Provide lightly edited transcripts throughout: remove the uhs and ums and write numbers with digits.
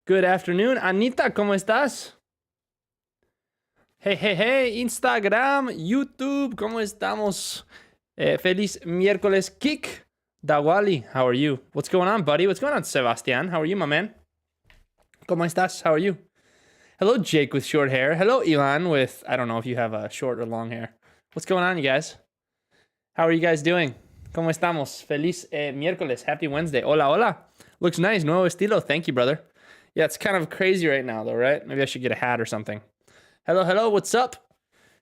Good afternoon. Anita, ¿cómo estás? Hey, hey, hey, Instagram, YouTube, ¿cómo estamos? Feliz miércoles, Kik. Dawali, how are you? What's going on, buddy? What's going on, Sebastian? How are you, my man? ¿Cómo estás? How are you? Hello, Jake with short hair. Hello, Ilan with, I don't know if you have short or long hair. What's going on, you guys? How are you guys doing? ¿Cómo estamos? Feliz miércoles. Happy Wednesday. Hola, hola. Looks nice. Nuevo estilo. Thank you, brother. Yeah, it's kind of crazy right now, though, right? Maybe I should get a hat or something. Hello, hello. What's up?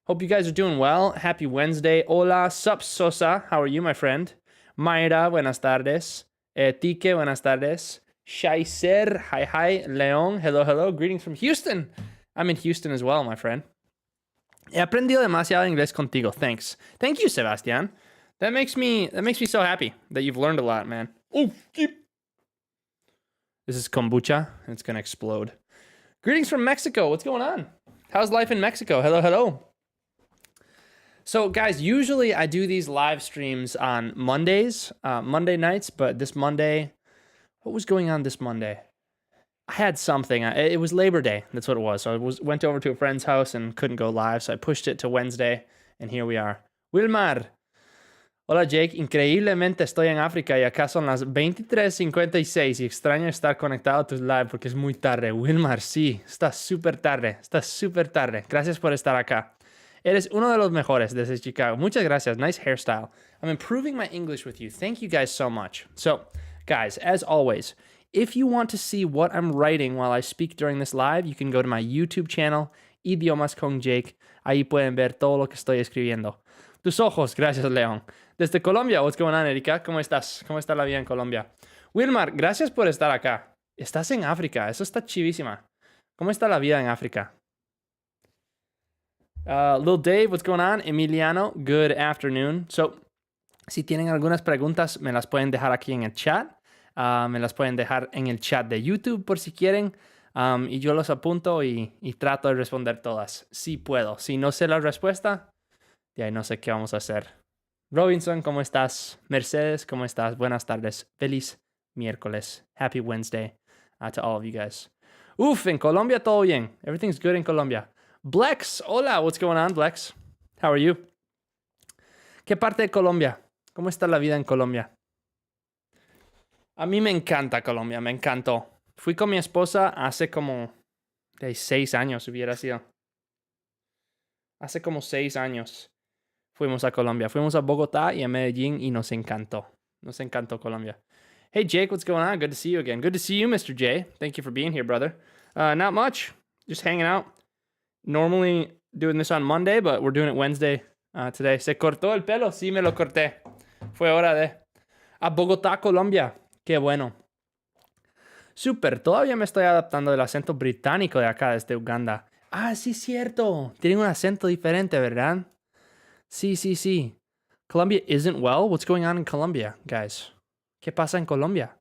Hope you guys are doing well. Happy Wednesday. Hola, sup, Sosa. How are you, my friend? Mayra, buenas tardes. Tique, buenas tardes. Shaiser, hi, hi. Leon, hello, hello. Greetings from Houston. I'm in Houston as well, my friend. He aprendido demasiado inglés contigo. Thanks. Thank you, Sebastian. That makes me so happy that you've learned a lot, man. Oh, this is kombucha, and it's gonna explode. Greetings from Mexico. What's going on? How's life in Mexico? Hello, hello. So, guys, usually I do these live streams on Mondays, Monday nights, but this Monday, what was going on this Monday? I had something. It was Labor Day. That's what it was. So I went over to a friend's house and couldn't go live, so I pushed it to Wednesday, and here we are. Wilmar. Hola, Jake. Increíblemente estoy en África y acá son las 23:56 y extraño estar conectado a tus live porque es muy tarde. Wilmar, sí, está súper tarde. Está súper tarde. Gracias por estar acá. Eres uno de los mejores desde Chicago. Muchas gracias. Nice hairstyle. I'm improving my English with you. Thank you guys so much. So, guys, as always, if you want to see what I'm writing while I speak during this live, you can go to my YouTube channel, Idiomas con Jake. Ahí pueden ver todo lo que estoy escribiendo. Tus ojos, gracias, León. Desde Colombia, what's going on, Erika? ¿Cómo estás? ¿Cómo está la vida en Colombia? Wilmar, gracias por estar acá. Estás en África, eso está chivísima. ¿Cómo está la vida en África? Lil Dave, what's going on? Emiliano, good afternoon. So, si tienen algunas preguntas, me las pueden dejar aquí en el chat. Me las pueden dejar en el chat de YouTube por si quieren. Y yo los apunto y trato de responder todas. Si puedo. Si no sé la respuesta, de ahí no sé qué vamos a hacer. Robinson, ¿cómo estás? Mercedes, ¿cómo estás? Buenas tardes. Feliz miércoles. Happy Wednesday to all of you guys. Uf, en Colombia todo bien. Everything's good in Colombia. Blex, hola. What's going on, Blex? How are you? ¿Qué parte de Colombia? ¿Cómo está la vida en Colombia? A mí me encanta Colombia, me encantó. Fui con mi esposa hace como 6 años, hubiera sido. Hace como 6 años fuimos a Colombia. Fuimos a Bogotá y a Medellín y nos encantó. Nos encantó Colombia. Hey, Jake, what's going on? Good to see you again. Good to see you, Mr. J. Thank you for being here, brother. Not much. Just hanging out. Normally doing this on Monday, but we're doing it Wednesday today. ¿Se cortó el pelo? Sí, me lo corté. Fue hora de... A Bogotá, Colombia. Qué bueno. Súper, todavía me estoy adaptando del acento británico de acá, desde Uganda. Ah, sí, cierto. Tienen un acento diferente, ¿verdad? Sí, sí, sí. Colombia isn't well? What's going on in Colombia, guys? ¿Qué pasa en Colombia?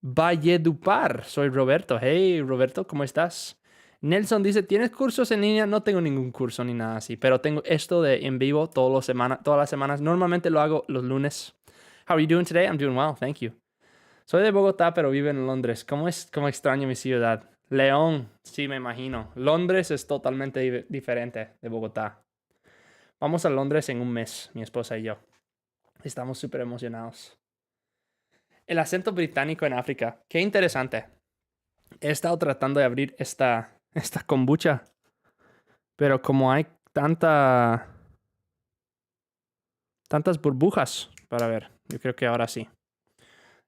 Valledupar. Soy Roberto. Hey, Roberto, ¿cómo estás? Nelson dice, ¿tienes cursos en línea? No tengo ningún curso ni nada así, pero tengo esto de en vivo todas las semanas. Normalmente lo hago los lunes. How are you doing today? I'm doing well, thank you. Soy de Bogotá, pero vivo en Londres. ¿Cómo extraño mi ciudad? León, sí, me imagino. Londres es totalmente diferente de Bogotá. Vamos a Londres en un mes, mi esposa y yo. Estamos súper emocionados. El acento británico en África. Qué interesante. He estado tratando de abrir esta kombucha, pero como hay tantas burbujas, para ver, yo creo que ahora sí.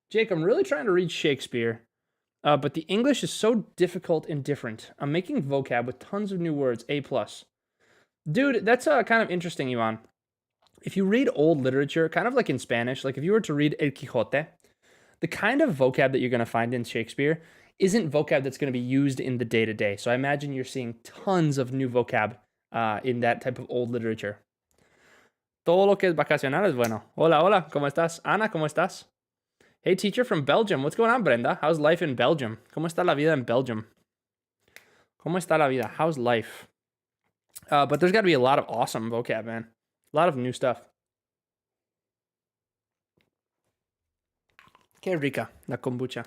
Jake, I'm really trying to read Shakespeare, but the English is so difficult and different. I'm making vocab with tons of new words, A+. Dude, that's kind of interesting, Ivan. If you read old literature, kind of like in Spanish, like if you were to read El Quijote, the kind of vocab that you're going to find in Shakespeare isn't vocab that's going to be used in the day-to-day. So I imagine you're seeing tons of new vocab in that type of old literature. Todo lo que es vacacional es bueno. Hola, hola, ¿cómo estás? Ana, ¿cómo estás? Hey, teacher from Belgium. What's going on, Brenda? How's life in Belgium? ¿Cómo está la vida en Belgium? ¿Cómo está la vida? How's life? But there's got to be a lot of awesome vocab, man. A lot of new stuff. Qué rica la kombucha.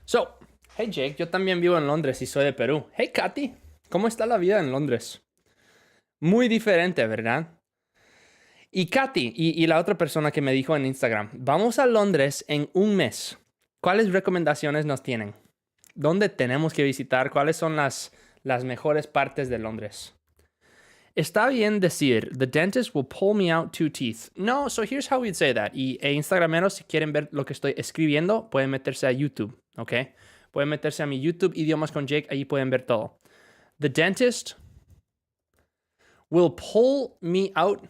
So, hey Jake, yo también vivo en Londres y soy de Perú. Hey Katy, ¿cómo está la vida en Londres? Muy diferente, ¿verdad? Y Katy, y la otra persona que me dijo en Instagram, vamos a Londres en un mes. ¿Cuáles recomendaciones nos tienen? ¿Dónde tenemos que visitar? ¿Cuáles son las mejores partes de Londres? Está bien decir, the dentist will pull me out 2 teeth. No, so here's how we'd say that. Instagrameros, si quieren ver lo que estoy escribiendo, pueden meterse a YouTube, ¿ok? Pueden meterse a mi YouTube, Idiomas con Jake, ahí pueden ver todo. The dentist will pull me out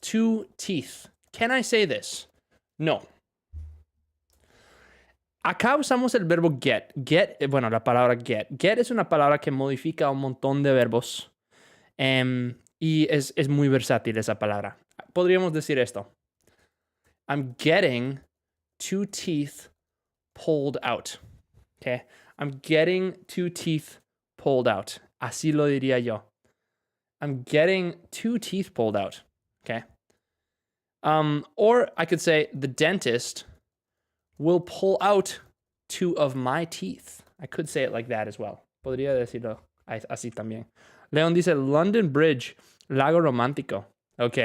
2 teeth. Can I say this? No. Acá usamos el verbo get. Get, bueno, la palabra get. Get es una palabra que modifica un montón de verbos. Y es muy versátil esa palabra. Podríamos decir esto. I'm getting 2 teeth pulled out. Okay? I'm getting 2 teeth pulled out. Así lo diría yo. I'm getting 2 teeth pulled out. Okay? Or I could say the dentist will pull out 2 of my teeth. I could say it like that as well. Podría decirlo así también. Leon dice London Bridge, lago romántico. Ok.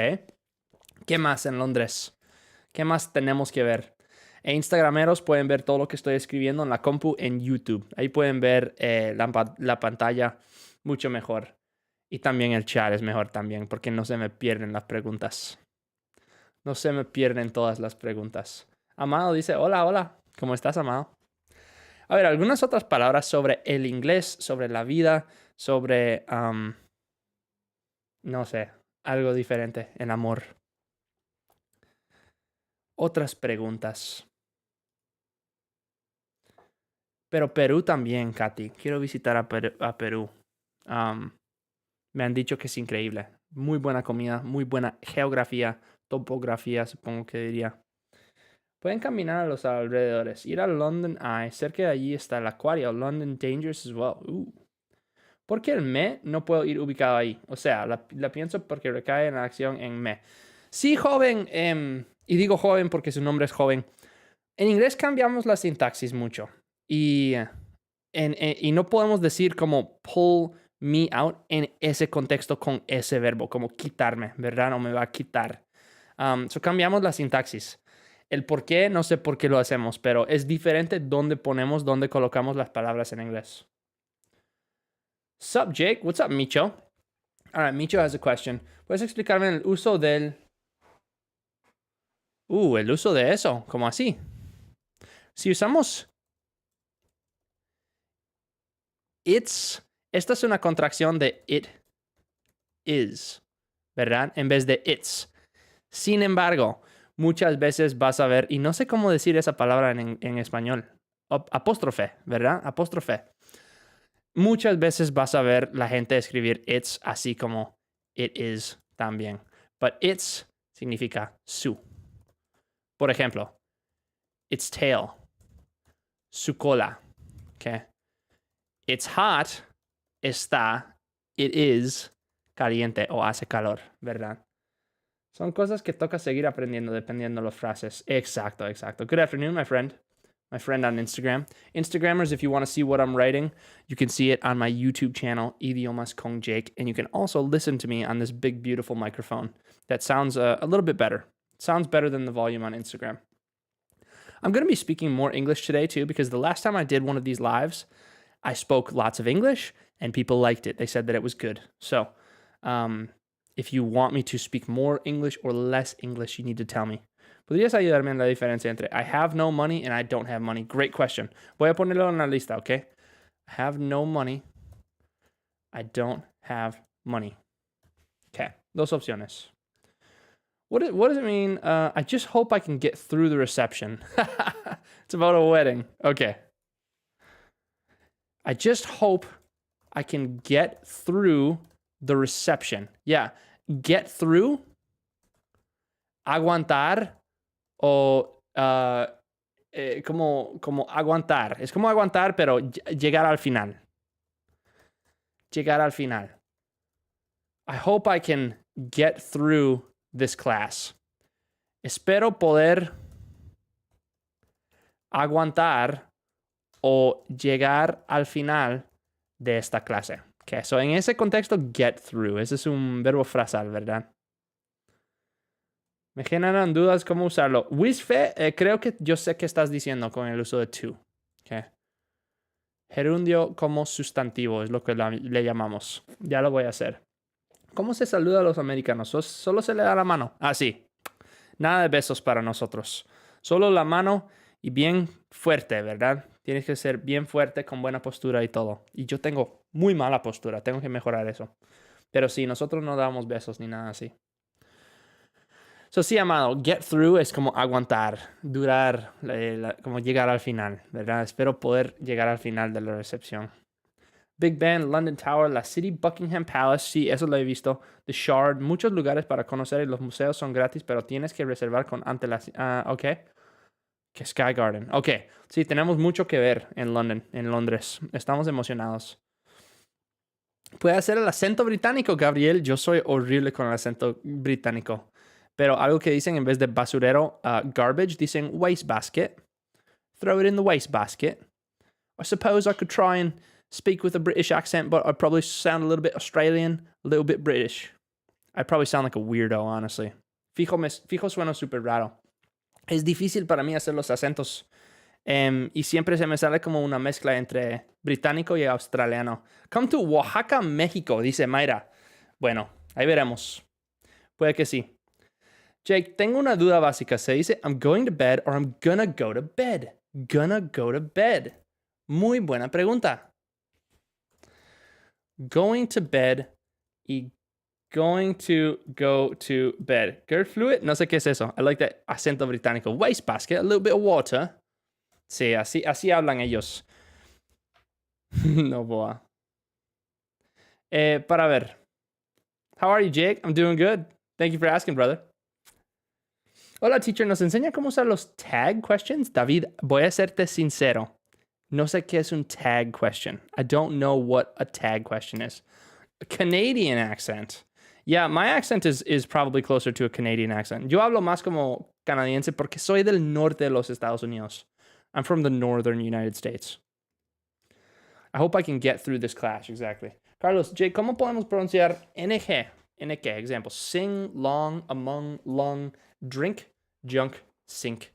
¿Qué más en Londres? ¿Qué más tenemos que ver? Instagrameros pueden ver todo lo que estoy escribiendo en la compu en YouTube. Ahí pueden ver la pantalla mucho mejor. Y también el chat es mejor también, porque no se me pierden las preguntas. No se me pierden todas las preguntas. Amado dice, hola, hola. ¿Cómo estás, Amado? A ver, algunas otras palabras sobre el inglés, sobre la vida, sobre, no sé, algo diferente, el amor. Otras preguntas. Pero Perú también, Katy. Quiero visitar a Perú. Me han dicho que es increíble. Muy buena comida, muy buena geografía, topografía, supongo que diría. Pueden caminar a los alrededores. Ir a London Eye. Cerca de allí está el acuario. London Dangers as well. ¿Por qué el me no puedo ir ubicado ahí? O sea, la pienso porque recae en la acción en me. Sí, joven. Y digo joven porque su nombre es joven. En inglés cambiamos la sintaxis mucho. Y no podemos decir como pull me out en ese contexto con ese verbo. Como quitarme, ¿verdad? No me va a quitar. So cambiamos la sintaxis. El por qué, no sé por qué lo hacemos, pero es diferente dónde colocamos las palabras en inglés. Sup, Jake? What's up, Micho? All right, Micho has a question. ¿Puedes explicarme el uso del... el uso de eso. ¿Cómo así? Si usamos... It's... Esta es una contracción de it is, ¿verdad? En vez de it's. Sin embargo, muchas veces vas a ver, y no sé cómo decir esa palabra en español, apóstrofe, ¿verdad? Apóstrofe. Muchas veces vas a ver la gente escribir it's así como it is también. But it's significa su. Por ejemplo, its tail, su cola. Okay? It's hot, está, it is caliente o hace calor, ¿verdad? Son cosas que toca seguir aprendiendo dependiendo de las frases. Exacto, exacto. Good afternoon, my friend. My friend on Instagram. Instagrammers, if you want to see what I'm writing, you can see it on my YouTube channel, Idiomas con Jake. And you can also listen to me on this big, beautiful microphone that sounds a little bit better. Sounds better than the volume on Instagram. I'm going to be speaking more English today, too, because the last time I did one of these lives, I spoke lots of English, and people liked it. They said that it was good. So, if you want me to speak more English or less English, you need to tell me. ¿Podrías ayudarme en la diferencia entre I have no money and I don't have money? Great question. Voy a ponerlo en la lista, ¿ok? I have no money. I don't have money. Okay, dos opciones. What does it mean? I just hope I can get through the reception. It's about a wedding. Okay. I just hope I can get through the reception. Yeah, get through, aguantar, o como aguantar. Es como aguantar, pero llegar al final. Llegar al final. I hope I can get through this class. Espero poder aguantar o llegar al final de esta clase. Okay, so en ese contexto, get through. Ese es un verbo frasal, ¿verdad? Me generan dudas cómo usarlo. Wisfe, creo que yo sé qué estás diciendo con el uso de to. Okay. Gerundio como sustantivo es lo que le llamamos. Ya lo voy a hacer. ¿Cómo se saluda a los americanos? ¿Solo se le da la mano? Ah, sí. Nada de besos para nosotros. Solo la mano y bien fuerte, ¿verdad? Tienes que ser bien fuerte con buena postura y todo. Y yo tengo muy mala postura. Tengo que mejorar eso. Pero sí, nosotros no damos besos ni nada así. So, sí, amado, get through es como aguantar, durar, como llegar al final, ¿verdad? Espero poder llegar al final de la recepción. Big Ben, London Tower, la City, Buckingham Palace, sí, eso lo he visto. The Shard, muchos lugares para conocer y los museos son gratis, pero tienes que reservar con ok. Que Sky Garden. Ok, sí, tenemos mucho que ver en Londres. Estamos emocionados. ¿Puede hacer el acento británico, Gabriel? Yo soy horrible con el acento británico. Pero algo que dicen en vez de basurero, garbage, dicen wastebasket. Throw it in the wastebasket. I suppose I could try and speak with a British accent, but I'd probably sound a little bit Australian, a little bit British. I'd probably sound like a weirdo, honestly. Fijo suena súper raro. Es difícil para mí hacer los acentos. Y siempre se me sale como una mezcla entre británico y australiano. Come to Oaxaca, México, dice Mayra. Bueno, ahí veremos. Puede que sí. Jake, tengo una duda básica. ¿Se dice I'm going to bed or I'm gonna go to bed? Gonna go to bed. Muy buena pregunta. Going to bed y going to go to bed. Girl fluid? No sé qué es eso. I like that acento británico. Wastebasket, a little bit of water. Sí, así hablan ellos. No, boa. Para ver. How are you, Jake? I'm doing good. Thank you for asking, brother. Hola, teacher. ¿Nos enseña cómo usar los tag questions? David, voy a serte sincero. No sé qué es un tag question. I don't know what a tag question is. A Canadian accent. Yeah, my accent is probably closer to a Canadian accent. Yo hablo más como canadiense porque soy del norte de los Estados Unidos. I'm from the northern United States. I hope I can get through this class, exactly. Carlos, Jake, ¿cómo podemos pronunciar NG? NG, example. Sing, long, among, lung, drink, junk, sink,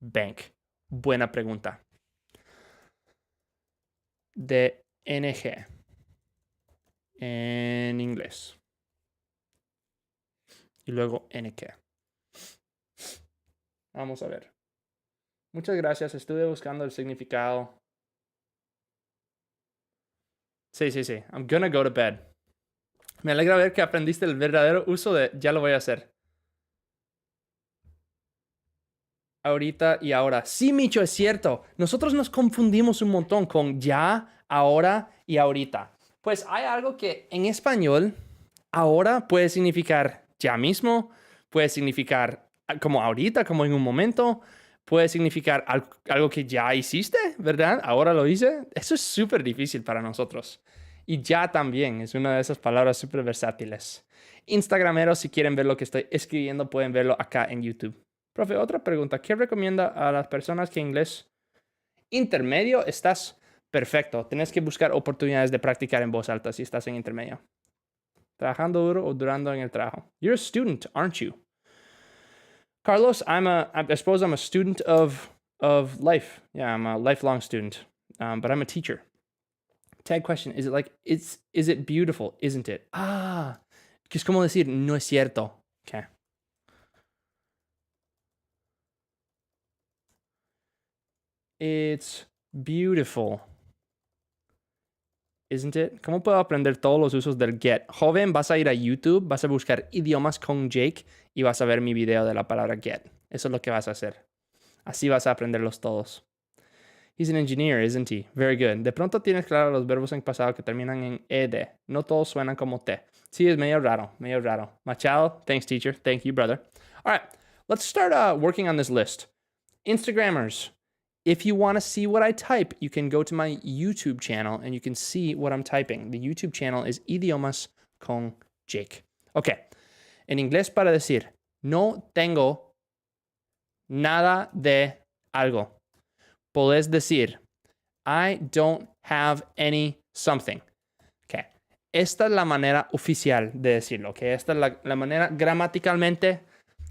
bank. Buena pregunta. De NG en inglés. Y luego NG. Vamos a ver. Muchas gracias. Estuve buscando el significado. Sí. I'm gonna go to bed. Me alegra ver que aprendiste el verdadero uso de ya lo voy a hacer. Ahorita y ahora. Sí, Micho, es cierto. Nosotros nos confundimos un montón con ya, ahora y ahorita. Pues hay algo que en español, ahora puede significar ya mismo, puede significar como ahorita, como en un momento, puede significar algo que ya hiciste, ¿verdad? Ahora lo hice. Eso es súper difícil para nosotros. Y ya también es una de esas palabras súper versátiles. Instagrameros, si quieren ver lo que estoy escribiendo, pueden verlo acá en YouTube. Profe, otra pregunta. ¿Qué recomienda a las personas que inglés intermedio estás perfecto? Tienes que buscar oportunidades de practicar en voz alta si estás en intermedio. Trabajando duro o durando en el trabajo. You're a student, aren't you? Carlos, I suppose I'm a student of life. Yeah, I'm a lifelong student. But I'm a teacher. Tag question. Is it like, is it beautiful? Isn't it? Que es como decir, no es cierto. Okay. It's beautiful. Isn't it? ¿Cómo puedo aprender todos los usos del get? Joven, vas a ir a YouTube, vas a buscar idiomas con Jake y vas a ver mi video de la palabra get. Eso es lo que vas a hacer. Así vas a aprenderlos todos. He's an engineer, isn't he? Very good. De pronto tienes claro los verbos en pasado que terminan en ed. No todos suenan como te. Sí, es medio raro, medio raro. Machado, thanks, teacher. Thank you, brother. All right, let's start working on this list. Instagrammers. If you want to see what I type, you can go to my YouTube channel and you can see what I'm typing. The YouTube channel is Idiomas con Jake. Ok. En inglés para decir, no tengo nada de algo. Podés decir, I don't have any something. Okay. Esta es la manera oficial de decirlo. Okay. Esta es la manera gramaticalmente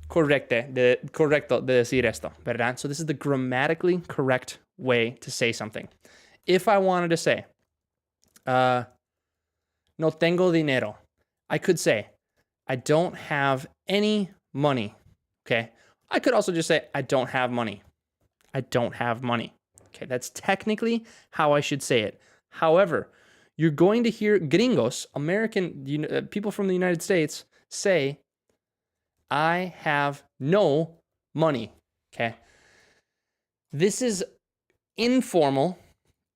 correcto de decir esto, ¿verdad? So this is the grammatically correct way to say something. If I wanted to say, no tengo dinero, I could say, I don't have any money. Okay. I could also just say, I don't have money. I don't have money. Okay, that's technically how I should say it. However, you're going to hear gringos, people from the United States, say, I have no money. Okay. This is informal,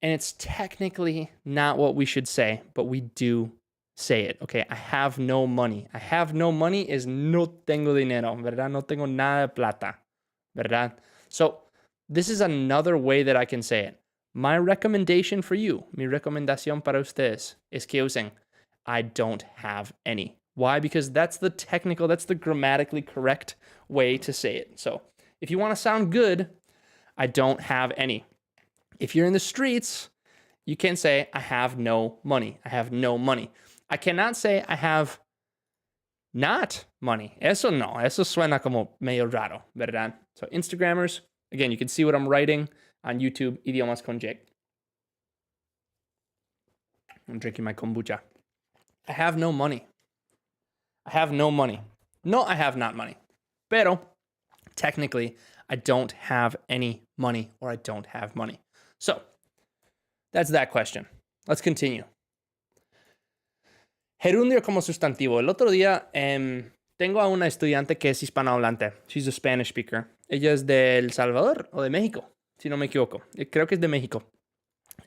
and it's technically not what we should say, but we do say it. Okay, I have no money. I have no money is no tengo dinero, ¿verdad? No tengo nada de plata, ¿verdad? So this is another way that I can say it. My recommendation for you, mi recomendación para ustedes, es que usen I don't have any. Why? Because that's the grammatically correct way to say it. So if you want to sound good, I don't have any. If you're in the streets, you can say I have no money. I have no money. I cannot say I have not money. Eso no. Eso suena como medio raro, ¿verdad? So Instagrammers, again, you can see what I'm writing on YouTube, Idiomas con Jake. I'm drinking my kombucha. I have no money. I have no money. No, I have not money. Pero, technically, I don't have any money or I don't have money. So, that's that question. Let's continue. Gerundio como sustantivo. El otro día tengo a una estudiante que es hispanohablante. She's a Spanish speaker. Ella es de El Salvador o de México, si no me equivoco. Creo que es de México.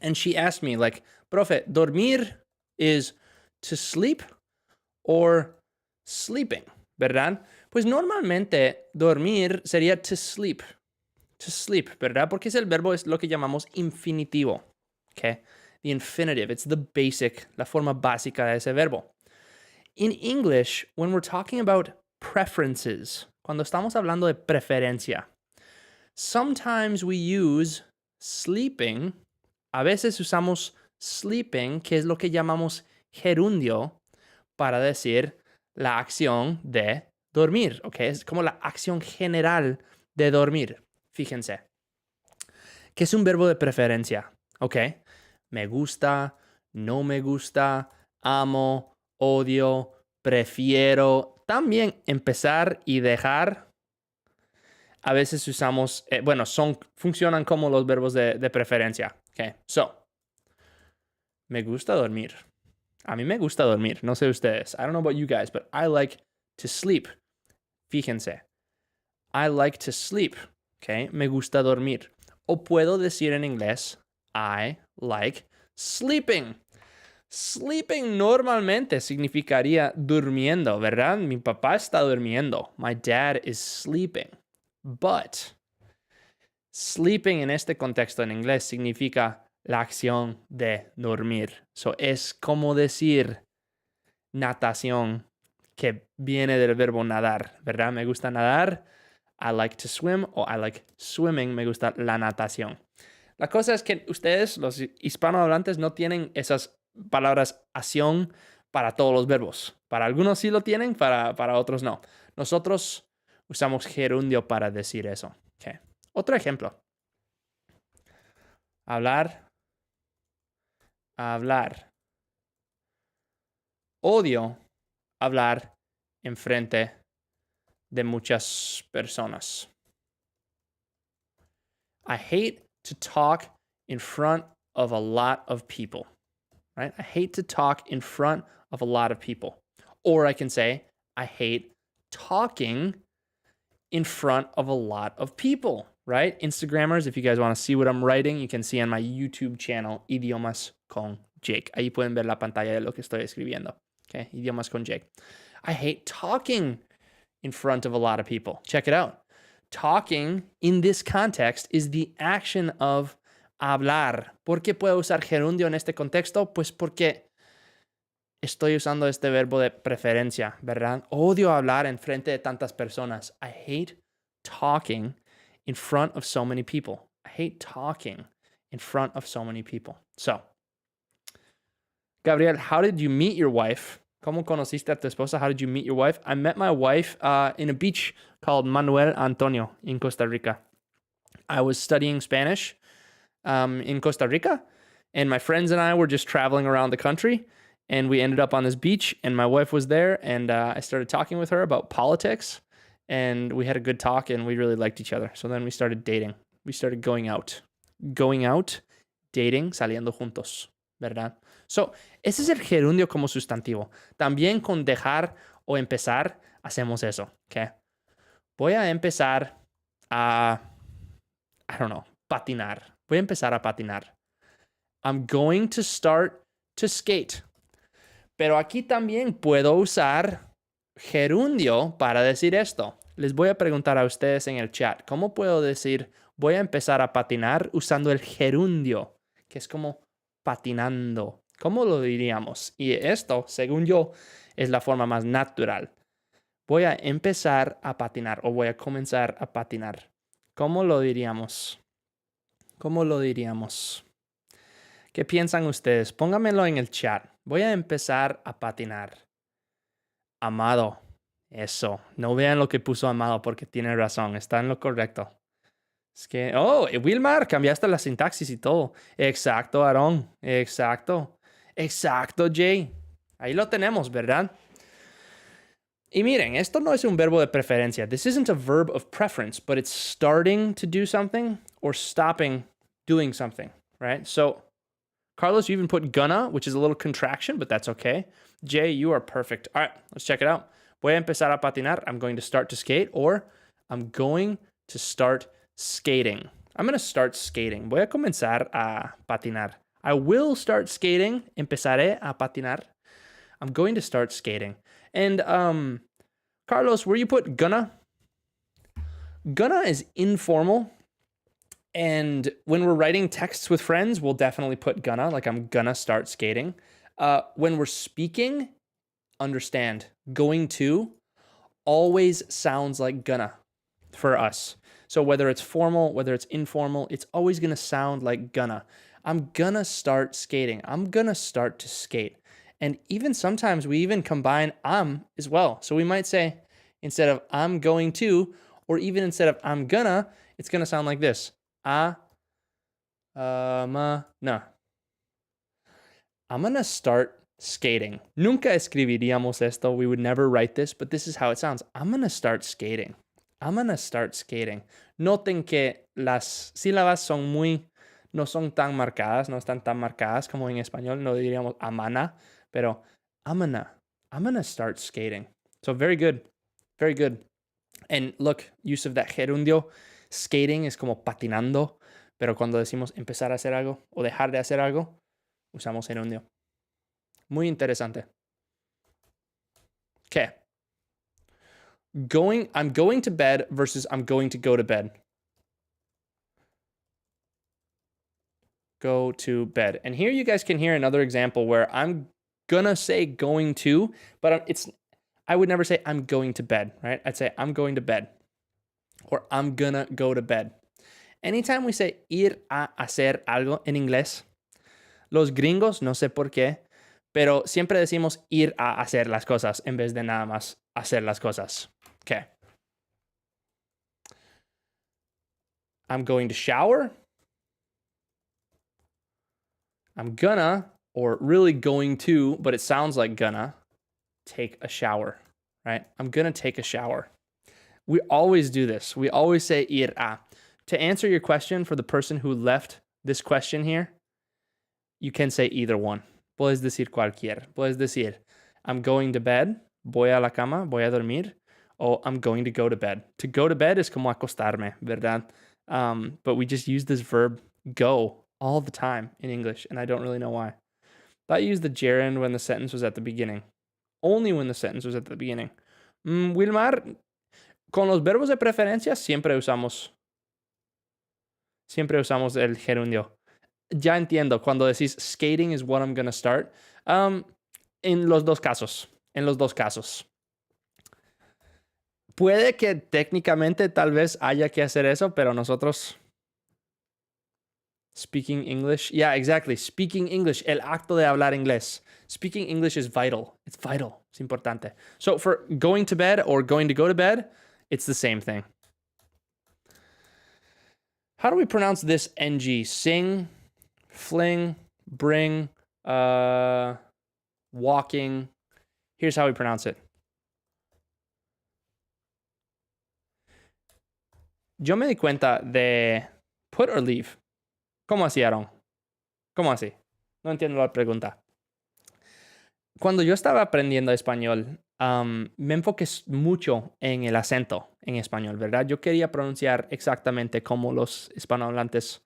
And she asked me, like, profe, dormir is to sleep or sleeping, ¿verdad? Pues normalmente dormir sería to sleep, ¿verdad? Porque el verbo es lo que llamamos infinitivo, okay? The infinitive, it's the basic, la forma básica de ese verbo. In English, when we're talking about preferences, cuando estamos hablando de preferencia, sometimes we use sleeping, a veces usamos sleeping, que es lo que llamamos gerundio, para decir la acción de dormir, ¿ok? Es como la acción general de dormir. Fíjense, que es un verbo de preferencia, ¿ok? Me gusta, no me gusta, amo, odio, prefiero. También empezar y dejar. A veces usamos, funcionan como los verbos de preferencia, ¿ok? So, me gusta dormir. A mí me gusta dormir. No sé ustedes. I don't know about you guys, but I like to sleep. Fíjense. I like to sleep. Okay. Me gusta dormir. O puedo decir en inglés, I like sleeping. Sleeping normalmente significaría durmiendo, ¿verdad? Mi papá está durmiendo. My dad is sleeping. But sleeping en este contexto en inglés significa la acción de dormir. So, es como decir natación, que viene del verbo nadar, ¿verdad? Me gusta nadar, I like to swim, o I like swimming, me gusta la natación. La cosa es que ustedes, los hispanohablantes, no tienen esas palabras acción para todos los verbos. Para algunos sí lo tienen, para otros no. Nosotros usamos gerundio para decir eso. Okay. Otro ejemplo. Hablar. Odio hablar en frente de muchas personas. I hate to talk in front of a lot of people, right? I hate to talk in front of a lot of people. Or I can say, I hate talking in front of a lot of people, right? Instagrammers, if you guys want to see what I'm writing, you can see on my YouTube channel, Idiomas con Jake. Ahí pueden ver la pantalla de lo que estoy escribiendo. Okay, Idiomas con Jake. I hate talking in front of a lot of people. Check it out. Talking in this context is the action of hablar. ¿Por qué puedo usar gerundio en este contexto? Pues porque estoy usando este verbo de preferencia, ¿verdad? Odio hablar en frente de tantas personas. I hate talking in front of so many people. I hate talking in front of so many people. So, Gabriel, how did you meet your wife? ¿Cómo conociste a tu esposa? How did you meet your wife? I met my wife in a beach called Manuel Antonio in Costa Rica. I was studying Spanish in Costa Rica, and my friends and I were just traveling around the country, and we ended up on this beach, and my wife was there, and I started talking with her about politics, and we had a good talk, and we really liked each other. So then we started dating. We started going out, dating, saliendo juntos, ¿verdad? So, ese es el gerundio como sustantivo. También con dejar o empezar hacemos eso, ¿ok? Voy a empezar a, I don't know, patinar. Voy a empezar a patinar. I'm going to start to skate. Pero aquí también puedo usar gerundio para decir esto. Les voy a preguntar a ustedes en el chat, ¿cómo puedo decir voy a empezar a patinar usando el gerundio? Que es como patinando. ¿Cómo lo diríamos? Y esto, según yo, es la forma más natural. Voy a empezar a patinar o voy a comenzar a patinar. ¿Cómo lo diríamos? ¿Cómo lo diríamos? ¿Qué piensan ustedes? Pónganmelo en el chat. Voy a empezar a patinar. Amado. Eso. No vean lo que puso Amado porque tiene razón. Está en lo correcto. Es que... Oh, Wilmar, cambiaste la sintaxis y todo. Exacto, Aarón. Exacto. Exacto, Jay. Ahí lo tenemos, ¿verdad? Y miren, esto no es un verbo de preferencia. This isn't a verb of preference, but it's starting to do something or stopping doing something, right? So, Carlos, you even put gonna, which is a little contraction, but that's okay. Jay, you are perfect. All right, let's check it out. Voy a empezar a patinar. I'm going to start to skate, or I'm going to start skating. I'm going to start skating. Voy a comenzar a patinar. I will start skating. Empezaré a patinar. I'm going to start skating. And Carlos, where you put gonna? Gonna is informal. And when we're writing texts with friends, we'll definitely put gonna, like I'm gonna start skating. When we're speaking, understand, going to always sounds like gonna for us. So whether it's formal, whether it's informal, it's always gonna sound like gonna. I'm gonna start skating. I'm gonna start to skate. And even sometimes we even combine as well. So we might say, instead of I'm going to, or even instead of I'm gonna, it's gonna sound like this. No. I'm gonna start skating. Nunca escribiríamos esto. We would never write this, but this is how it sounds. I'm gonna start skating. I'm gonna start skating. Noten que las sílabas no son tan marcadas, no están tan marcadas como en español. No diríamos amana, pero I'm gonna start skating. So very good. Very good. And look, use of that gerundio. Skating es como patinando, pero cuando decimos empezar a hacer algo o dejar de hacer algo, usamos gerundio. Muy interesante. Okay. I'm going to bed versus I'm going to go to bed. Go to bed. And here you guys can hear another example where I'm gonna say going to, but I would never say I'm going to bed, right? I'd say I'm going to bed or I'm gonna go to bed. Anytime we say ir a hacer algo en inglés, los gringos, no sé por qué, pero siempre decimos ir a hacer las cosas en vez de nada más hacer las cosas. Okay. I'm going to shower. I'm gonna, or really going to, but it sounds like gonna, take a shower, right? I'm gonna take a shower. We always do this. We always say ir a. To answer your question for the person who left this question here, you can say either one. Puedes decir cualquier. Puedes decir, I'm going to bed, voy a la cama, voy a dormir, o I'm going to go to bed. To go to bed is como acostarme, ¿verdad? But we just use this verb go all the time in English, and I don't really know why. But I used the gerund when the sentence was at the beginning. Only when the sentence was at the beginning. Wilmar, con los verbos de preferencia siempre usamos el gerundio. Ya entiendo, cuando decís skating is what I'm gonna start. En los dos casos. Puede que técnicamente tal vez haya que hacer eso, pero nosotros speaking English. Yeah, exactly. Speaking English, el acto de hablar inglés. Speaking English is vital. It's vital. Es importante. So for going to bed or going to go to bed, it's the same thing. How do we pronounce this ng? Sing, fling, bring, walking. Here's how we pronounce it. Yo me di cuenta de put or leave. ¿Cómo así, Aaron? ¿Cómo así? No entiendo la pregunta. Cuando yo estaba aprendiendo español, me enfoqué mucho en el acento en español, ¿verdad? Yo quería pronunciar exactamente como los hispanohablantes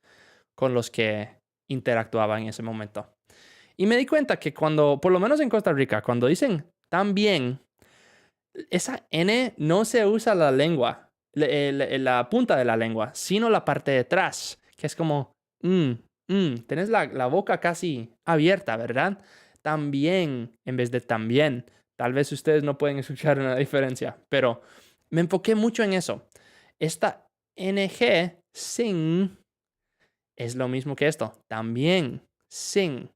con los que interactuaba en ese momento. Y me di cuenta que cuando, por lo menos en Costa Rica, cuando dicen también, esa N no se usa la lengua, la punta de la lengua, sino la parte de atrás, que es como, tenés la boca casi abierta, ¿verdad? También, en vez de también. Tal vez ustedes no pueden escuchar una diferencia, pero me enfoqué mucho en eso. Esta NG, sing, es lo mismo que esto. También, sing,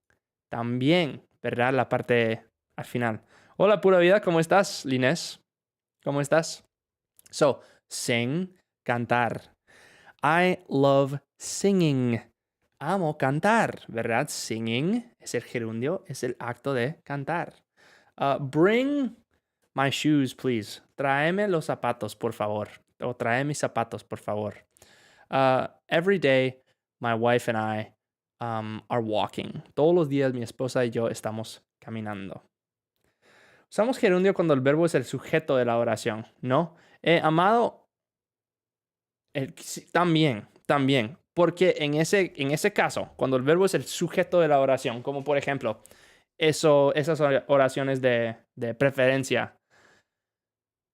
también, ¿verdad? La parte al final. Hola, pura vida, ¿cómo estás, Linés? ¿Cómo estás? So, sing, cantar. I love singing. Amo cantar, ¿verdad? Singing es el gerundio, es el acto de cantar. Bring my shoes, please. Tráeme los zapatos, por favor. O trae mis zapatos, por favor. Every day, my wife and I are walking. Todos los días mi esposa y yo estamos caminando. Usamos gerundio cuando el verbo es el sujeto de la oración, ¿no? Amado, también. Porque en ese caso, cuando el verbo es el sujeto de la oración, como por ejemplo, esas oraciones de preferencia,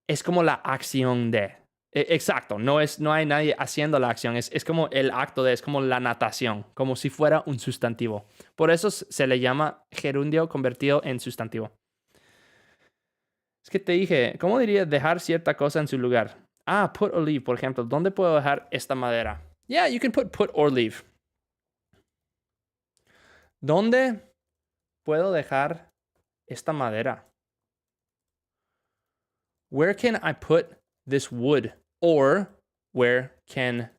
es como la acción de. Exacto, no hay nadie haciendo la acción, es como el acto de, es como la natación, como si fuera un sustantivo. Por eso se le llama gerundio convertido en sustantivo. Es que te dije, ¿cómo diría dejar cierta cosa en su lugar? Put or leave, por ejemplo. ¿Dónde puedo dejar esta madera? Yeah, you can put or leave. ¿Dónde puedo dejar esta madera? Where can I put this wood? Or where can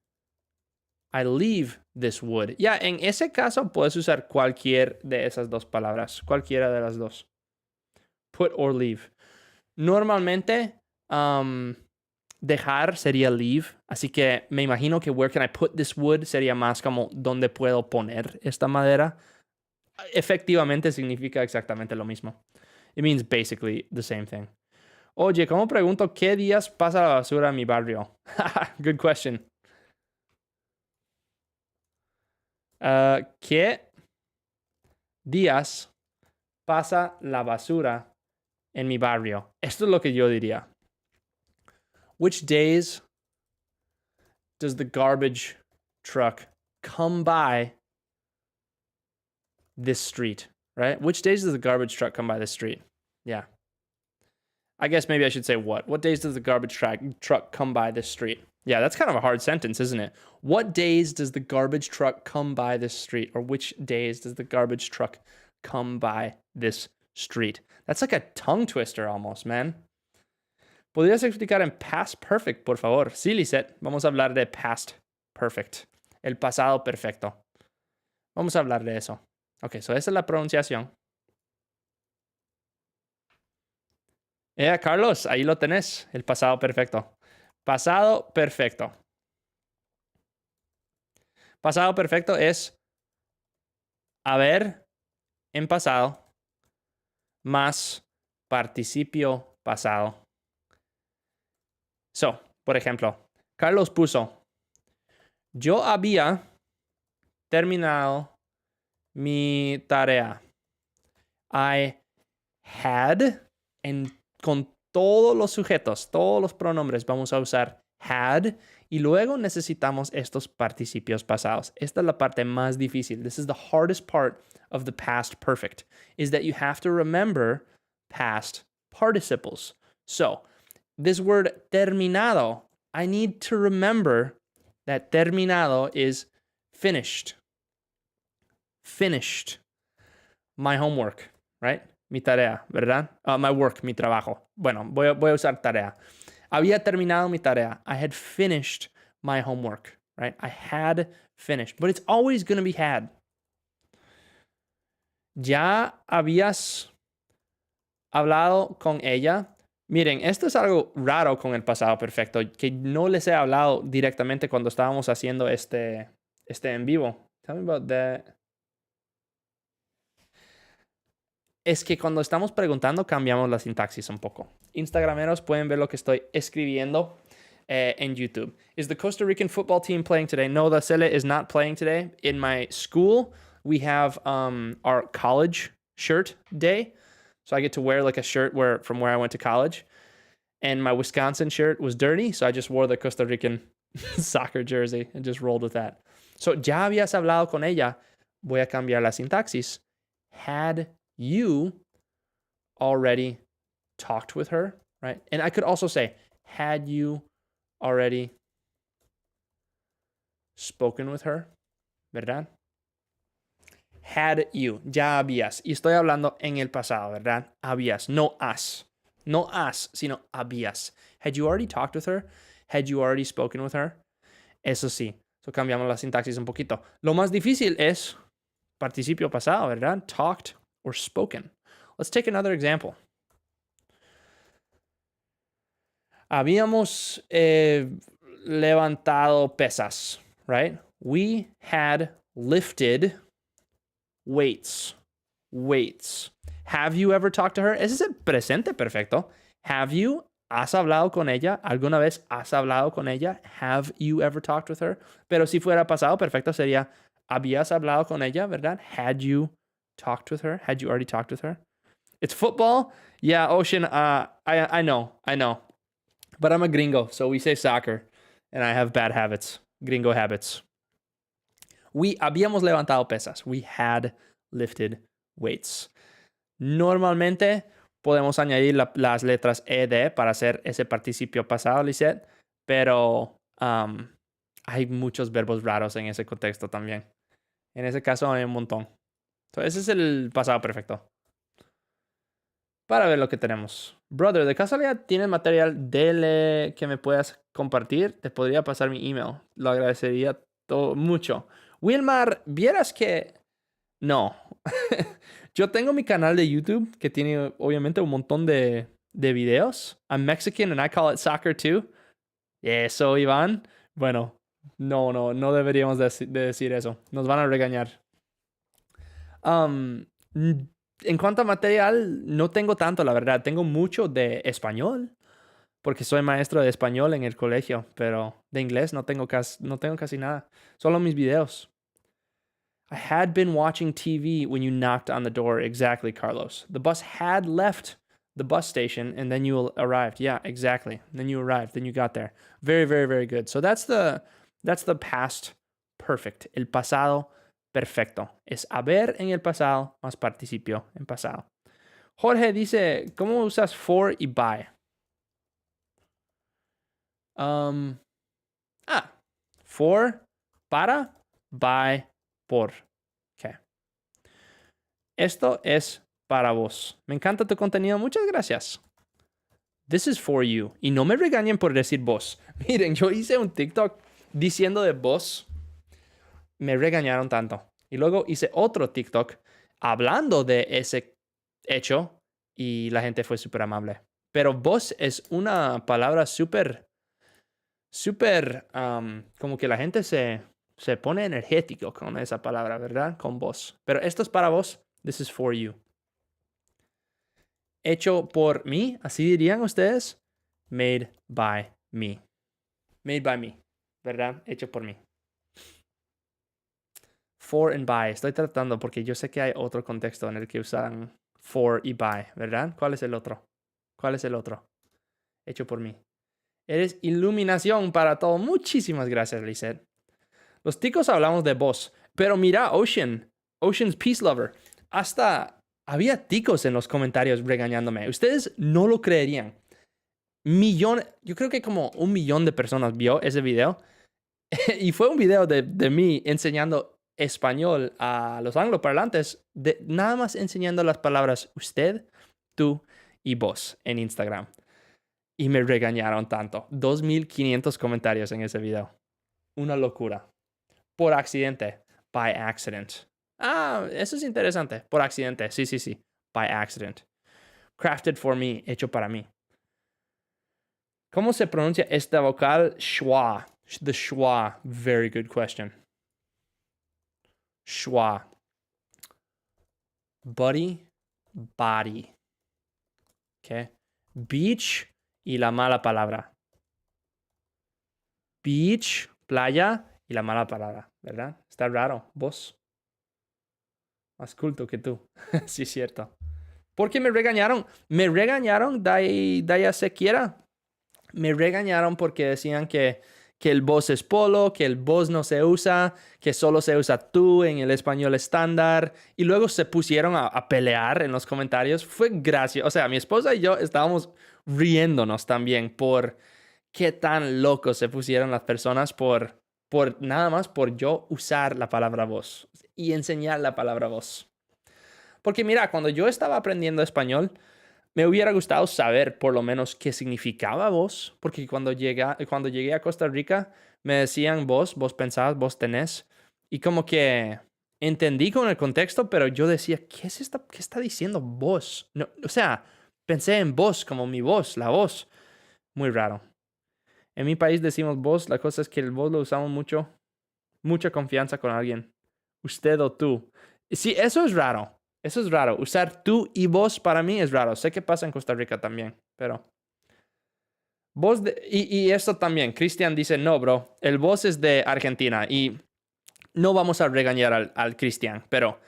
I leave this wood? Ya, en ese caso puedes usar cualquier de esas dos palabras. Cualquiera de las dos. Put or leave. Normalmente, dejar sería leave. Así que me imagino que where can I put this wood sería más como ¿dónde puedo poner esta madera? Efectivamente significa exactamente lo mismo. It means basically the same thing. Oye, ¿cómo pregunto qué días pasa la basura en mi barrio? Good question. ¿Qué días pasa la basura en mi barrio? Esto es lo que yo diría. Which days does the garbage truck come by this street? Right? Which days does the garbage truck come by this street? Yeah. I guess maybe I should say what. What days does the garbage truck come by this street? Yeah, that's kind of a hard sentence, isn't it? What days does the garbage truck come by this street? Or which days does the garbage truck come by this street? That's like a tongue twister almost, man. ¿Podrías explicar en past perfect, por favor? Sí, Lisette. Vamos a hablar de past perfect. El pasado perfecto. Vamos a hablar de eso. Ok, so esa es la pronunciación. Carlos, ahí lo tenés, el pasado perfecto. Pasado perfecto. Pasado perfecto es haber en pasado más participio pasado. So, por ejemplo, Carlos puso, yo había terminado mi tarea. I had, con todos los sujetos, todos los pronombres, vamos a usar had y luego necesitamos estos participios pasados. Esta es la parte más difícil. This is the hardest part of the past perfect, is that you have to remember past participles. So, this word terminado, I need to remember that terminado is finished. finished my homework, right? Mi tarea, ¿verdad? My work, mi trabajo. Bueno, voy a usar tarea. Había terminado mi tarea. I had finished my homework, right? I had finished, but it's always going to be had. ¿Ya habías hablado con ella? Miren, esto es algo raro con el pasado perfecto, que no les he hablado directamente cuando estábamos haciendo este en vivo. Tell me about that. Es que cuando estamos preguntando cambiamos la sintaxis un poco. Instagrameros pueden ver lo que estoy escribiendo en YouTube. Is the Costa Rican football team playing today? No, the Cele is not playing today. In my school, we have our college shirt day. So I get to wear like a shirt from where I went to college. And my Wisconsin shirt was dirty, so I just wore the Costa Rican soccer jersey and just rolled with that. So, ya habías hablado con ella. Voy a cambiar la sintaxis. Had you already talked with her, right? And I could also say, had you already spoken with her, ¿verdad? Had you, ya habías. Y estoy hablando en el pasado, ¿verdad? Habías, no has. No has, sino habías. Had you already talked with her? Had you already spoken with her? Eso sí. So cambiamos la sintaxis un poquito. Lo más difícil es participio pasado, ¿verdad? Talked or spoken. Let's take another example. Habíamos levantado pesas, right? We had lifted weights. Weights. Have you ever talked to her? Ese es el presente perfecto. Have you? ¿Has hablado con ella? ¿Alguna vez has hablado con ella? Have you ever talked with her? Pero si fuera pasado perfecto sería, ¿habías hablado con ella, verdad? Had you talked with her? Had you already talked with her? It's football? Yeah, Ocean, I know. But I'm a gringo, so we say soccer. And I have bad habits. Gringo habits. We habíamos levantado pesas. We had lifted weights. Normalmente podemos añadir las letras ed para hacer ese participio pasado, Lisette, pero hay muchos verbos raros en ese contexto también. En ese caso hay un montón. Entonces, ese es el pasado perfecto. Para ver lo que tenemos. Brother, ¿de casualidad tienes material DL que me puedas compartir? Te podría pasar mi email. Lo agradecería mucho. Wilmar, vieras que... No. Yo tengo mi canal de YouTube que tiene obviamente un montón de videos. I'm Mexican and I call it soccer too. Eso, Iván. Bueno, no deberíamos decir eso. Nos van a regañar. En cuanto a material, no tengo tanto, la verdad. Tengo mucho de español, porque soy maestro de español en el colegio, pero de inglés no tengo casi nada. Solo mis videos. I had been watching TV when you knocked on the door. Exactly, Carlos. The bus had left the bus station and then you arrived. Yeah, exactly. Then you arrived. Then you got there. Very, very, very good. So that's the past perfect. El pasado perfecto. Es haber en el pasado más participio en pasado. Jorge dice, ¿cómo usas for y by? For, para, by, por. Okay. Esto es para vos. Me encanta tu contenido. Muchas gracias. This is for you. Y no me regañen por decir vos. Miren, yo hice un TikTok diciendo de vos. Me regañaron tanto. Y luego hice otro TikTok hablando de ese hecho y la gente fue súper amable. Pero vos es una palabra súper, como que la gente se pone energético con esa palabra, ¿verdad? Con vos. Pero esto es para vos. This is for you. Hecho por mí, así dirían ustedes. Made by me. Made by me, ¿verdad? Hecho por mí. For and by. Estoy tratando porque yo sé que hay otro contexto en el que usan for y by, ¿verdad? ¿Cuál es el otro? ¿Cuál es el otro? Hecho por mí. Eres iluminación para todo. Muchísimas gracias, Lisette. Los ticos hablamos de vos, pero mira, Ocean's Peace Lover. Hasta había ticos en los comentarios regañándome. Ustedes no lo creerían. Yo creo que como 1 millón de personas vio ese video. Y fue un video de mí enseñando español a los angloparlantes nada más enseñando las palabras usted, tú y vos en Instagram. Y me regañaron tanto. 2,500 comentarios en ese video. Una locura. Por accidente. By accident. Eso es interesante. Por accidente. Sí. By accident. Crafted for me. Hecho para mí. ¿Cómo se pronuncia esta vocal? Schwa. The schwa. Very good question. Schwa. Buddy. Body. Okay. Beach y la mala palabra. Beach, playa y la mala palabra, ¿verdad? Está raro. Vos. Más culto que tú. Sí, cierto. ¿Por qué me regañaron? Me regañaron, ya se quiera. Me regañaron porque decían que el vos es polo, que el vos no se usa, que solo se usa tú en el español estándar. Y luego se pusieron a pelear en los comentarios. Fue gracioso. O sea, mi esposa y yo estábamos riéndonos también por qué tan locos se pusieron las personas por nada más por yo usar la palabra vos y enseñar la palabra vos. Porque mira, cuando yo estaba aprendiendo español, me hubiera gustado saber por lo menos qué significaba vos, porque cuando llegué a Costa Rica me decían vos pensabas, vos tenés, y como que entendí con el contexto, pero yo decía, ¿qué está diciendo vos? No, o sea, pensé en vos como mi voz, la voz. Muy raro. En mi país decimos vos, la cosa es que el vos lo usamos mucho, mucha confianza con alguien. Usted o tú. Sí, eso es raro. Eso es raro. Usar tú y vos para mí es raro. Sé que pasa en Costa Rica también, pero... Y esto también. Cristian dice, no, bro. El vos es de Argentina y no vamos a regañar al Cristian, pero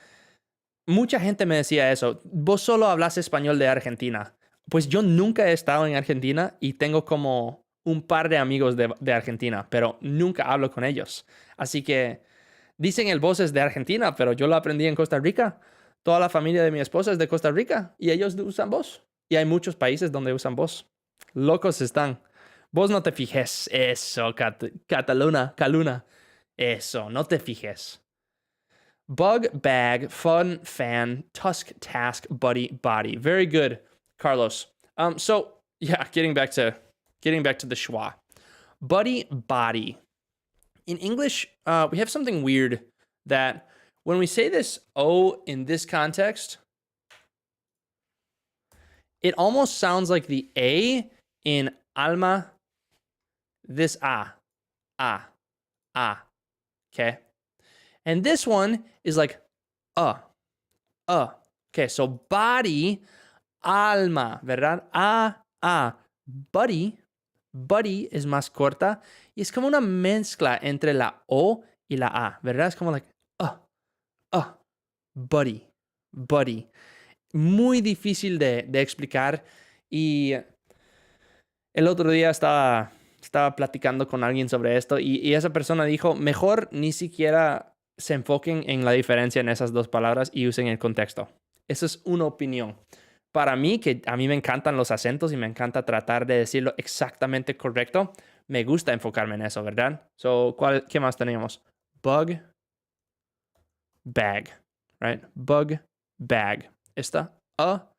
mucha gente me decía eso. Vos solo hablas español de Argentina. Pues yo nunca he estado en Argentina y tengo como un par de amigos de Argentina, pero nunca hablo con ellos. Así que dicen el vos es de Argentina, pero yo lo aprendí en Costa Rica. Toda la familia de mi esposa es de Costa Rica y ellos usan vos. Y hay muchos países donde usan vos. Locos están. Vos no te fijes. Eso, Caluna. Eso, no te fijes. Bug, bag, fun, fan, tusk, task, buddy, body. Very good, Carlos. So yeah, getting back to the schwa. Buddy, body. In English, we have something weird that when we say this O in this context, it almost sounds like the A in alma, this A. Okay? And this one is like Okay, so body, alma, ¿verdad? Buddy es más corta y es como una mezcla entre la O y la A, ¿verdad? Es como like, buddy. Muy difícil de explicar y el otro día estaba platicando con alguien sobre esto y esa persona dijo, mejor ni siquiera se enfoquen en la diferencia en esas dos palabras y usen el contexto. Esa es una opinión. Para mí, que a mí me encantan los acentos y me encanta tratar de decirlo exactamente correcto, me gusta enfocarme en eso, ¿verdad? So, ¿qué más tenemos? Bug, bag, right? Bug, bag. Esta, a.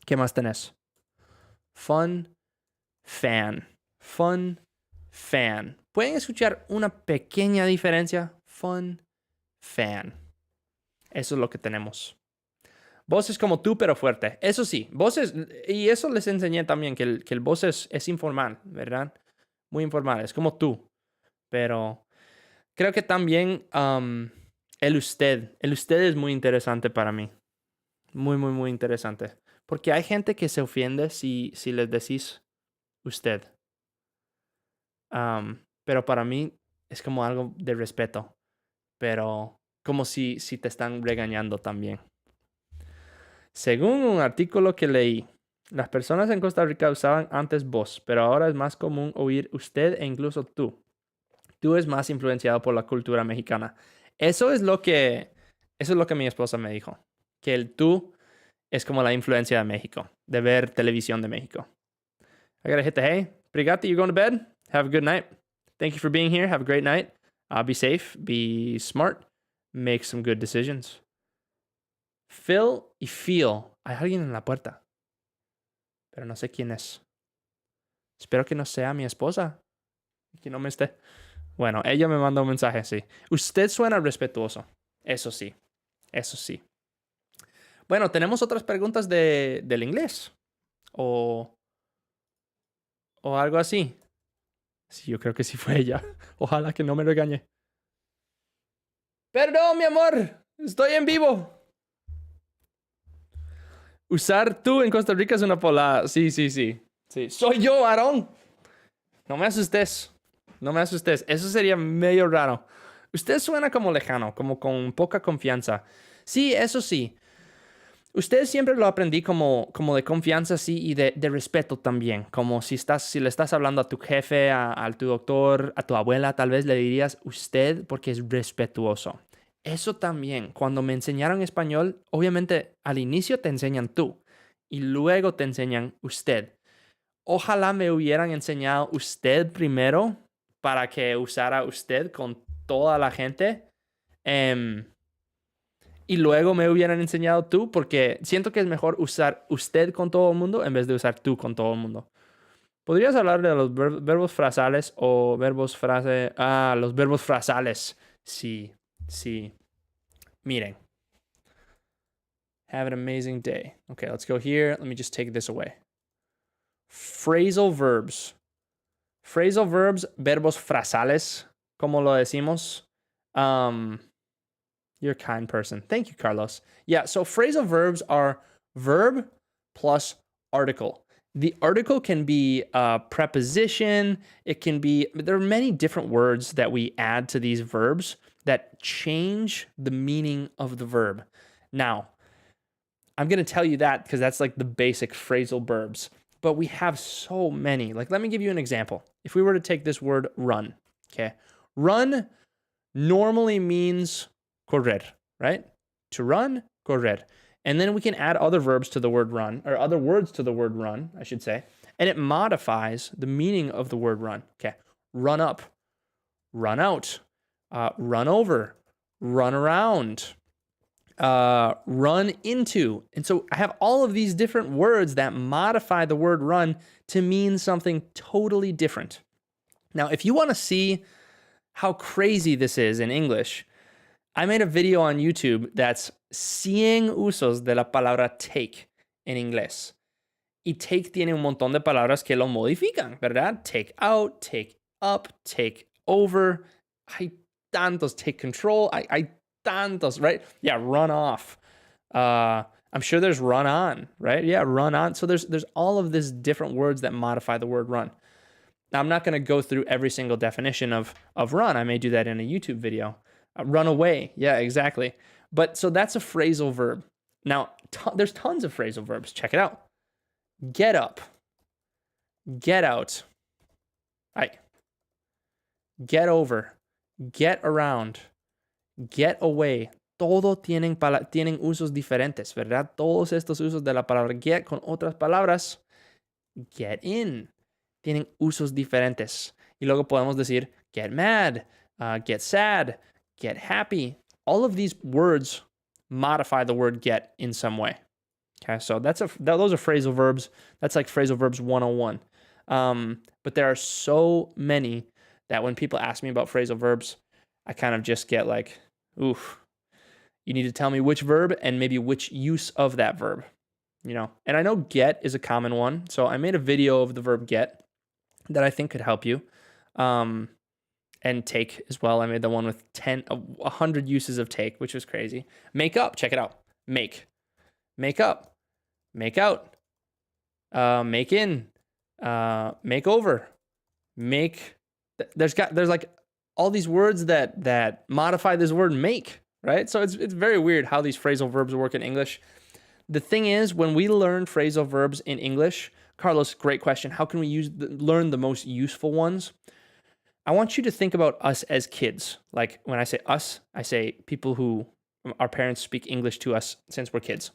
¿Qué más tenés? Fun, fan. ¿Pueden escuchar una pequeña diferencia? Fun, fan. Eso es lo que tenemos. Voz es como tú, pero fuerte. Eso sí, voces, y eso les enseñé también, que el voz es informal, ¿verdad? Muy informal, es como tú. Pero creo que también el usted es muy interesante para mí. Muy interesante. Porque hay gente que se ofende si les decís usted. Pero para mí es como algo de respeto. Pero como si te están regañando también. Según un artículo que leí, las personas en Costa Rica usaban antes vos, pero ahora es más común oír usted e incluso tú. Tú es más influenciado por la cultura mexicana. Eso es lo que mi esposa me dijo. Que el tú es como la influencia de México, de ver televisión de México. I gotta hit the hay. Brigati, you going to bed? Have a good night. Thank you for being here. Have a great night. Be safe. Be smart. Make some good decisions. Phil y feel. Hay alguien en la puerta. Pero no sé quién es. Espero que no sea mi esposa. Que no me esté. Bueno, ella me mandó un mensaje, sí. Usted suena respetuoso. Eso sí. Eso sí. Bueno, tenemos otras preguntas del inglés. O algo así. Sí, yo creo que sí fue ella. Ojalá que no me regañe. Perdón, mi amor. Estoy en vivo. Usar tú en Costa Rica es una polada. Sí. Soy yo, Aarón. No me asustes. No me asustes. Eso sería medio raro. Usted suena como lejano, como con poca confianza. Sí, eso sí. Usted siempre lo aprendí como de confianza, sí, y de respeto también. Como si le estás hablando a tu jefe, a tu doctor, a tu abuela, tal vez le dirías usted porque es respetuoso. Eso también, cuando me enseñaron español, obviamente al inicio te enseñan tú y luego te enseñan usted. Ojalá me hubieran enseñado usted primero para que usara usted con toda la gente. Y luego me hubieran enseñado tú, porque siento que es mejor usar usted con todo el mundo en vez de usar tú con todo el mundo. ¿Podrías hablar de los verbos frasales o verbos frase? Los verbos frasales. Sí. Miren. Have an amazing day. Okay, let's go here. Let me just take this away. Phrasal verbs. Phrasal verbs, verbos frasales, como lo decimos. You're a kind person. Thank you, Carlos. Yeah, so phrasal verbs are verb plus article. The article can be a preposition. There are many different words that we add to these verbs that change the meaning of the verb. Now, I'm going to tell you that because that's like the basic phrasal verbs. But we have so many. Like, let me give you an example. If we were to take this word run, okay? Run normally means correr, right? To run, correr. And then we can add other verbs to the word run, or other words to the word run, I should say. And it modifies the meaning of the word run. Okay. Run up, run out, run over, run around, run into. And so I have all of these different words that modify the word run to mean something totally different. Now, if you want to see how crazy this is in English, I made a video on YouTube that's 100 usos de la palabra take en inglés. Y take tiene un montón de palabras que lo modifican, ¿verdad? Take out, take up, take over. Hay tantos. Take control. Hay tantos, right? Yeah, run off. I'm sure there's run on, right? Yeah, run on. So there's all of these different words that modify the word run. Now, I'm not going to go through every single definition of run. I may do that in a YouTube video. Run away. Yeah, exactly. But so that's a phrasal verb. Now, there's tons of phrasal verbs. Check it out. Get up. Get out. Right. Get over. Get around. Get away. Todo tienen usos diferentes, ¿verdad? Todos estos usos de la palabra get con otras palabras, get in, tienen usos diferentes. Y luego podemos decir get mad, get sad, get happy. All of these words modify the word get in some way. Okay, so those are phrasal verbs. That's like phrasal verbs 101. But there are so many that when people ask me about phrasal verbs, I kind of just get like, oof, you need to tell me which verb and maybe which use of that verb, you know? And I know get is a common one. So I made a video of the verb get that I think could help you. And take as well. I made the one with 100 uses of take, which was crazy. Make up, check it out. Make up, make out, make in, make over, make. There's like all these words that modify this word make, right? So it's very weird how these phrasal verbs work in English. The thing is, when we learn phrasal verbs in English, Carlos, great question. How can we learn the most useful ones? I want you to think about us as kids. Like when I say us, I say people who our parents speak English to us since we're kids.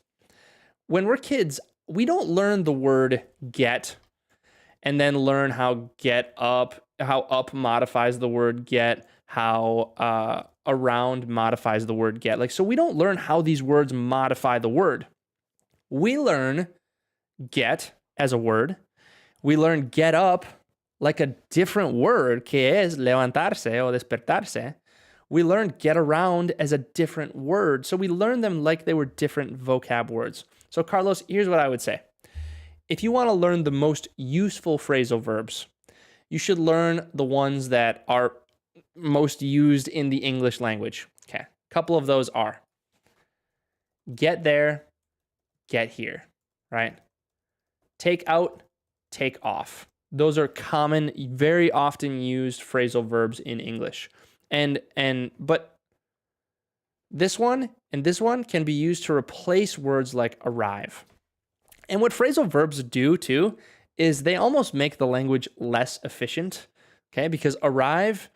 When we're kids, we don't learn the word get and then learn how get up how up modifies the word get, how around modifies the word get. Like, so we don't learn how these words modify the word. We learn get as a word. We learn get up like a different word, que es levantarse o despertarse. We learn get around as a different word. So we learn them like they were different vocab words. So Carlos, here's what I would say. If you want to learn the most useful phrasal verbs, you should learn the ones that are most used in the English language. Okay, a couple of those are get there, get here, right? Take out, take off. Those are common, very often used phrasal verbs in English. But this one and this one can be used to replace words like arrive. And what phrasal verbs do too is they almost make the language less efficient, okay? Because arrive,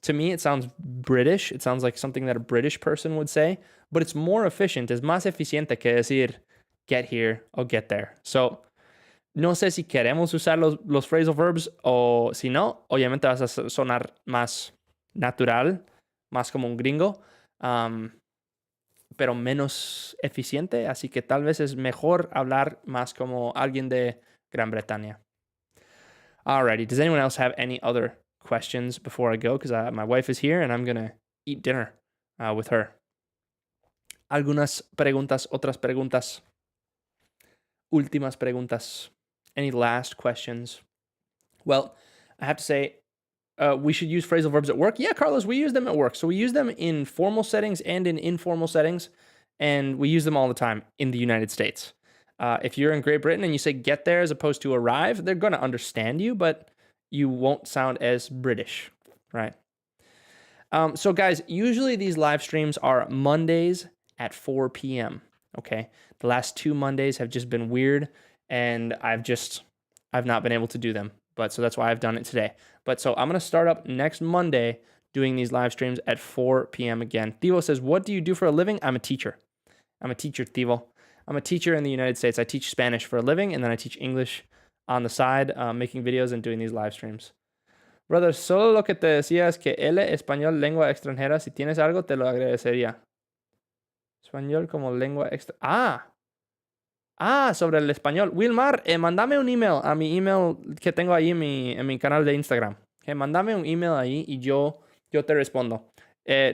to me, it sounds British. It sounds like something that a British person would say, but it's more efficient. Es más eficiente que decir get here or get there. So, no sé si queremos usar los phrasal verbs o si no, obviamente vas a sonar más natural, más como un gringo, pero menos eficiente. Así que tal vez es mejor hablar más como alguien de Gran Bretaña. Alrighty, does anyone else have any other questions before I go? Because my wife is here and I'm going to eat dinner with her. Algunas preguntas, otras preguntas, últimas preguntas. Any last questions? Well, I have to say, we should use phrasal verbs at work. Yeah, Carlos, we use them at work. So we use them in formal settings and in informal settings, and we use them all the time in the United States. If you're in Great Britain and you say get there as opposed to arrive, they're going to understand you, but you won't sound as British, right? So guys, usually these live streams are Mondays at 4 p.m., okay? The last 2 Mondays have just been weird, and I've not been able to do them. But so that's why I've done it today. But so I'm going to start up next Monday doing these live streams at 4 p.m. again. Thivo says, what do you do for a living? I'm a teacher. I'm a teacher, Thivo. I'm a teacher in the United States. I teach Spanish for a living, and then I teach English on the side, making videos and doing these live streams. Brother, solo lo que te decía es que L, español, lengua extranjera, si tienes algo, te lo agradecería. Español como lengua extranjera. Sobre el español. Wilmar, mándame un email a mi email que tengo ahí en mi canal de Instagram. Mándame un email ahí y yo te respondo.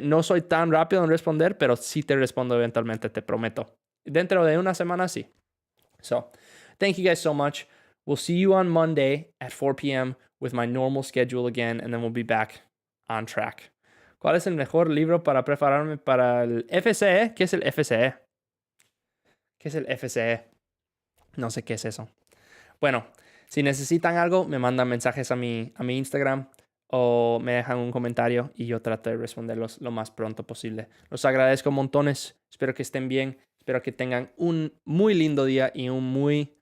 No soy tan rápido en responder, pero sí te respondo eventualmente, te prometo. Dentro de una semana, sí. So, thank you guys so much. We'll see you on Monday at 4 p.m. with my normal schedule again, and then we'll be back on track. ¿Cuál es el mejor libro para prepararme para el FCE? ¿Qué es el FCE? ¿Qué es el FCE? No sé qué es eso. Bueno, si necesitan algo, me mandan mensajes a mi Instagram o me dejan un comentario y yo trato de responderlos lo más pronto posible. Los agradezco montones. Espero que estén bien. Espero que tengan un muy lindo día y un muy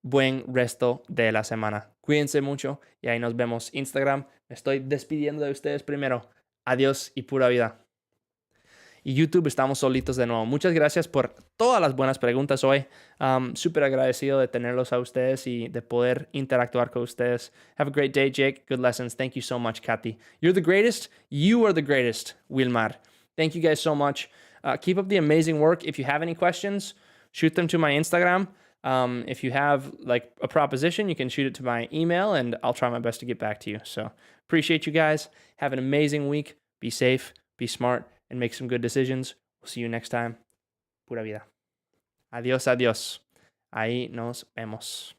buen resto de la semana. Cuídense mucho y ahí nos vemos. Instagram, me estoy despidiendo de ustedes primero. Adiós y pura vida. Y YouTube, estamos solitos de nuevo. Muchas gracias por todas las buenas preguntas hoy. Súper agradecido de tenerlos a ustedes y de poder interactuar con ustedes. Have a great day, Jake. Good lessons. Thank you so much, Kathy. You're the greatest. You are the greatest, Wilmar. Thank you guys so much. Keep up the amazing work. If you have any questions, shoot them to my Instagram. If you have like a proposition, you can shoot it to my email and I'll try my best to get back to you. So appreciate you guys. Have an amazing week. Be safe, be smart, and make some good decisions. We'll see you next time. Pura vida. Adiós, adiós. Ahí nos vemos.